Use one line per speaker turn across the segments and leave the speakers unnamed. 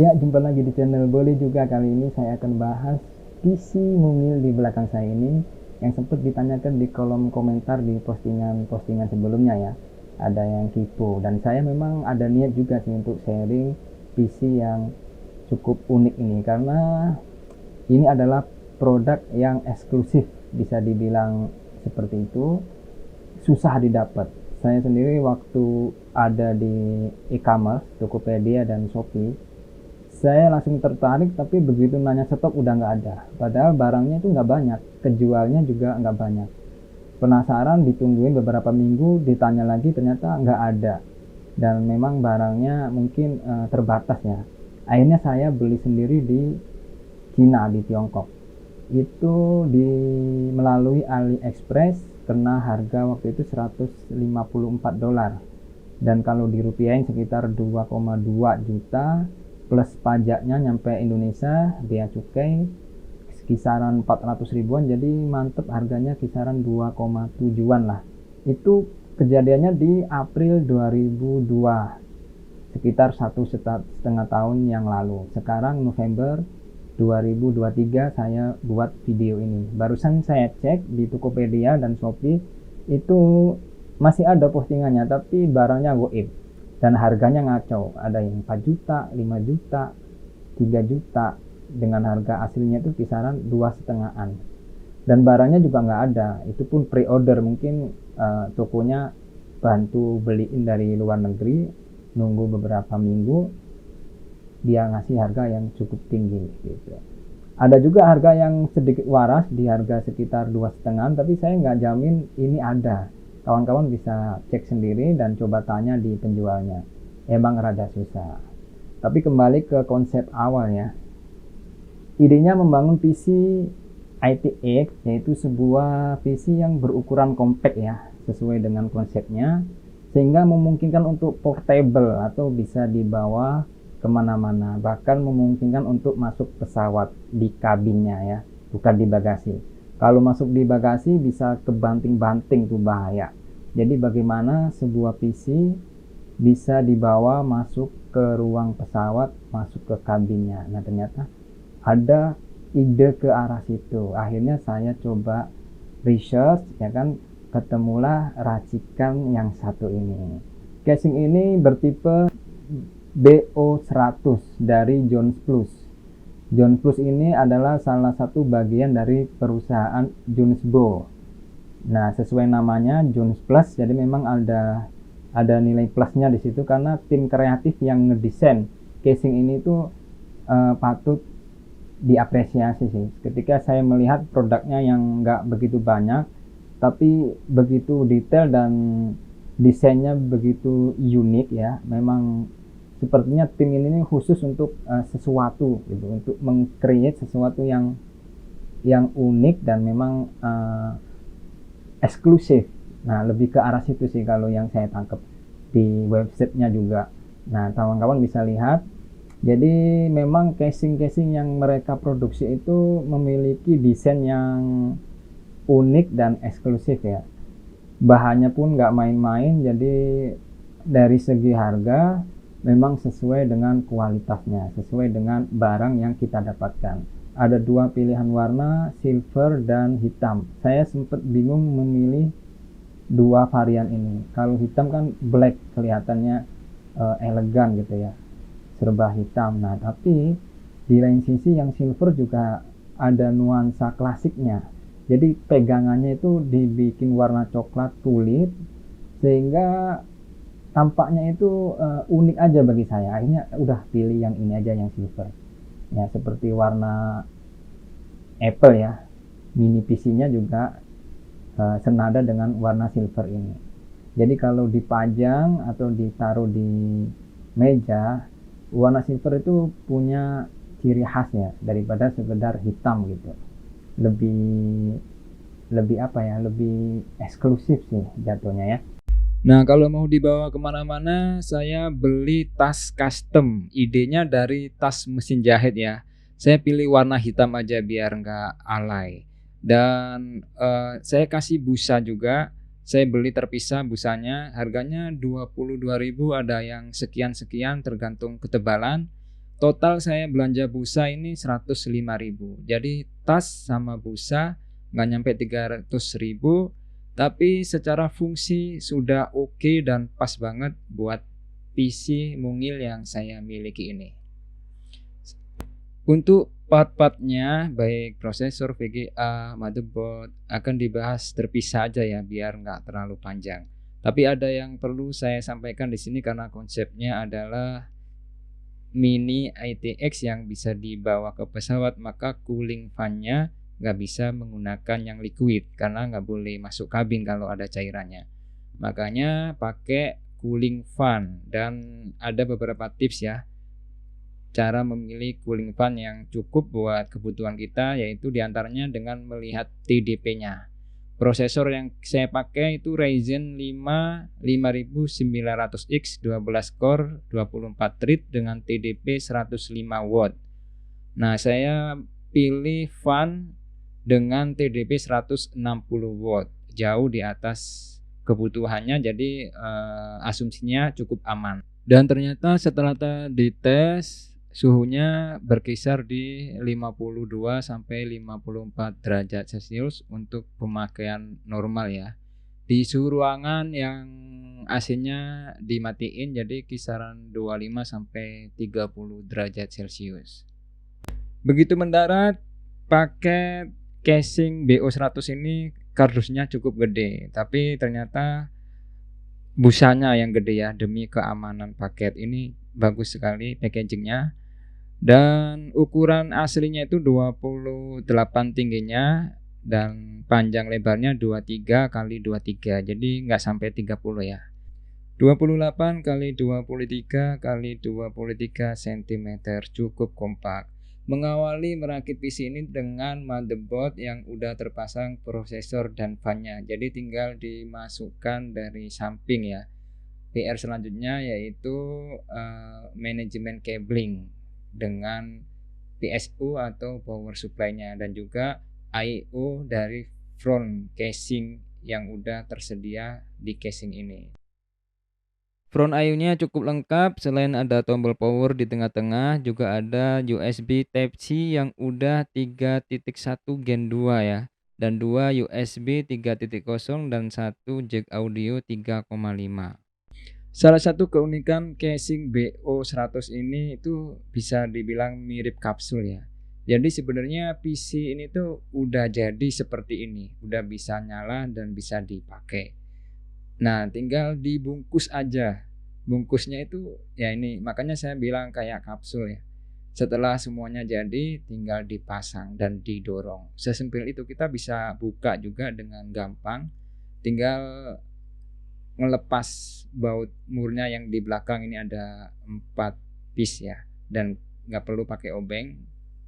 Ya, jumpa lagi di channel Boleh Juga. Kali ini saya akan bahas PC mungil di belakang saya ini yang sempat ditanyakan di kolom komentar di postingan-postingan sebelumnya ya. Ada yang kepo dan saya memang ada niat juga sih untuk sharing PC yang cukup unik ini karena ini adalah produk yang eksklusif, bisa dibilang seperti itu, susah didapat. Saya sendiri waktu ada di e-commerce, Tokopedia dan Shopee, saya langsung tertarik, tapi begitu nanya stok udah nggak ada. Padahal barangnya itu nggak banyak, kejualnya juga nggak banyak. Penasaran, ditungguin beberapa minggu, ditanya lagi ternyata nggak ada. Dan memang barangnya mungkin terbatas ya. Akhirnya saya beli sendiri di Cina, di Tiongkok. Itu melalui AliExpress, kena harga waktu itu 154 dolar. Dan kalau dirupiahin sekitar 2,2 juta plus pajaknya nyampe Indonesia bea cukai kisaran 400 ribuan, jadi mantep harganya kisaran 2,7an lah. Itu kejadiannya di April 2002, sekitar 1,5 tahun yang lalu. Sekarang November 2023 saya buat video ini. Barusan saya cek di Tokopedia dan Shopee, itu masih ada postingannya tapi barangnya goib dan harganya ngaco. Ada yang 4 juta, 5 juta, 3 juta, dengan harga aslinya itu kisaran 2,5an. Dan barangnya juga nggak ada, itu pun pre-order. Mungkin tokonya bantu beliin dari luar negeri, nunggu beberapa minggu, dia ngasih harga yang cukup tinggi gitu. Ada juga harga yang sedikit waras, di harga sekitar 2,5an, tapi saya nggak jamin ini ada. Kawan-kawan bisa cek sendiri dan coba tanya di penjualnya. Emang rada susah. Tapi kembali ke konsep awal ya. Idenya membangun PC ITX, yaitu sebuah PC yang berukuran compact ya, sesuai dengan konsepnya, sehingga memungkinkan untuk portable atau bisa dibawa kemana-mana, bahkan memungkinkan untuk masuk pesawat di kabinnya ya, bukan di bagasi. Kalau masuk di bagasi bisa kebanting-banting, tuh bahaya. Jadi bagaimana sebuah PC bisa dibawa masuk ke ruang pesawat, masuk ke kabinnya. Nah, ternyata ada ide ke arah situ. Akhirnya saya coba research ya kan, ketemulah racikan yang satu ini. Casing ini bertipe BO100 dari Jones Plus. Jones Plus ini adalah salah satu bagian dari perusahaan Jonesbo. Nah, sesuai namanya Jones Plus, jadi memang ada nilai plusnya di situ karena tim kreatif yang ngedesain casing ini tuh patut diapresiasi sih. Ketika saya melihat produknya yang nggak begitu banyak, tapi begitu detail dan desainnya begitu unik ya, memang sepertinya tim ini khusus untuk sesuatu gitu, untuk meng-create sesuatu yang unik dan memang eksklusif. Nah, lebih ke arah situ sih kalau yang saya tangkap di websitenya juga. Nah, kawan-kawan bisa lihat. Jadi memang casing-casing yang mereka produksi itu memiliki desain yang unik dan eksklusif ya. Bahannya pun nggak main-main, jadi dari segi harga memang sesuai dengan kualitasnya, sesuai dengan barang yang kita dapatkan. Ada dua pilihan warna, silver dan hitam. Saya sempat bingung memilih dua varian ini. Kalau hitam kan black, kelihatannya elegan gitu ya, serba hitam. Nah, tapi di lain sisi yang silver juga ada nuansa klasiknya. Jadi pegangannya itu dibikin warna coklat kulit, sehingga tampaknya itu unik aja bagi saya. Akhirnya udah pilih yang ini aja, yang silver ya, seperti warna Apple ya. Mini PC-nya juga senada dengan warna silver ini. Jadi kalau dipajang atau ditaruh di meja, warna silver itu punya ciri khasnya daripada sekedar hitam gitu. Lebih apa ya, lebih eksklusif sih jatuhnya ya. Nah, kalau mau dibawa kemana-mana, saya beli tas custom. Idenya dari tas mesin jahit ya. Saya pilih warna hitam aja biar nggak alay. Dan saya kasih busa juga. Saya beli terpisah busanya. Harganya 22.000, ada yang sekian-sekian tergantung ketebalan.
Total saya belanja busa ini 105.000. Jadi tas sama busa nggak nyampe 300.000, tapi secara fungsi sudah oke dan pas banget buat PC mungil yang saya miliki ini. Untuk part-partnya, baik prosesor, VGA, motherboard, akan dibahas terpisah aja ya, biar nggak terlalu panjang. Tapi ada yang perlu saya sampaikan di sini karena konsepnya adalah mini ITX yang bisa dibawa ke pesawat, maka cooling fan-nya nggak bisa menggunakan yang liquid karena nggak boleh masuk kabin kalau ada cairannya. Makanya pakai cooling fan, dan ada beberapa tips ya cara memilih cooling fan yang cukup buat kebutuhan kita, yaitu diantaranya dengan melihat TDP-nya. Prosesor yang saya pakai itu Ryzen 5 5900X 12 core 24 thread dengan TDP 105 watt. Nah, saya pilih fan dengan TDP 160 watt, jauh di atas kebutuhannya, jadi asumsinya cukup aman. Dan ternyata setelah dites, suhunya berkisar di 52 sampai 54 derajat Celcius untuk pemakaian normal ya. Di suhu ruangan yang AC-nya dimatiin, jadi kisaran 25 sampai 30 derajat Celcius. Begitu mendarat, paket casing BO100 ini kardusnya cukup gede, tapi ternyata busanya yang gede ya, demi keamanan paket. Ini bagus sekali packagingnya. Dan ukuran aslinya itu 28 tingginya dan panjang lebarnya 23 kali 23, jadi nggak sampai 30 ya. 28 kali 23 kali 23 cm, cukup kompak. Mengawali merakit PC ini dengan motherboard yang udah terpasang prosesor dan fan-nya, jadi tinggal dimasukkan dari samping ya. PR selanjutnya yaitu manajemen cabling dengan PSU atau power supply-nya, dan juga I/O dari front casing yang udah tersedia di casing ini. Front I/O-nya cukup lengkap, selain ada tombol power di tengah-tengah, juga ada USB Type-C yang udah 3.1 Gen 2 ya, dan 2 USB 3.0 dan 1 jack audio 3,5. Salah satu keunikan casing BO100 ini itu bisa dibilang mirip kapsul ya. Jadi sebenarnya PC ini tuh udah jadi seperti ini, udah bisa nyala dan bisa dipakai. Nah, tinggal dibungkus aja. Bungkusnya itu ya ini, makanya saya bilang kayak kapsul ya. Setelah semuanya jadi, tinggal dipasang dan didorong. Sesimpel itu, kita bisa buka juga dengan gampang. Tinggal ngelepas baut murnya yang di belakang ini, ada 4 piece ya, dan nggak perlu pakai obeng,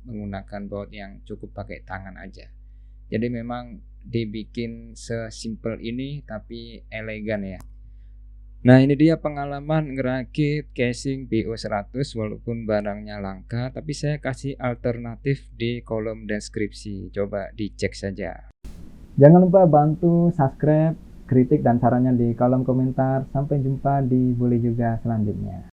menggunakan baut yang cukup pakai tangan aja. Jadi memang dibikin sesimpel ini tapi elegan ya. Nah, ini dia pengalaman ngerakit casing BO100 walaupun barangnya langka, tapi saya kasih alternatif di kolom deskripsi, coba dicek saja.
Jangan lupa bantu subscribe, kritik dan sarannya di kolom komentar. Sampai jumpa di Boleh Juga selanjutnya.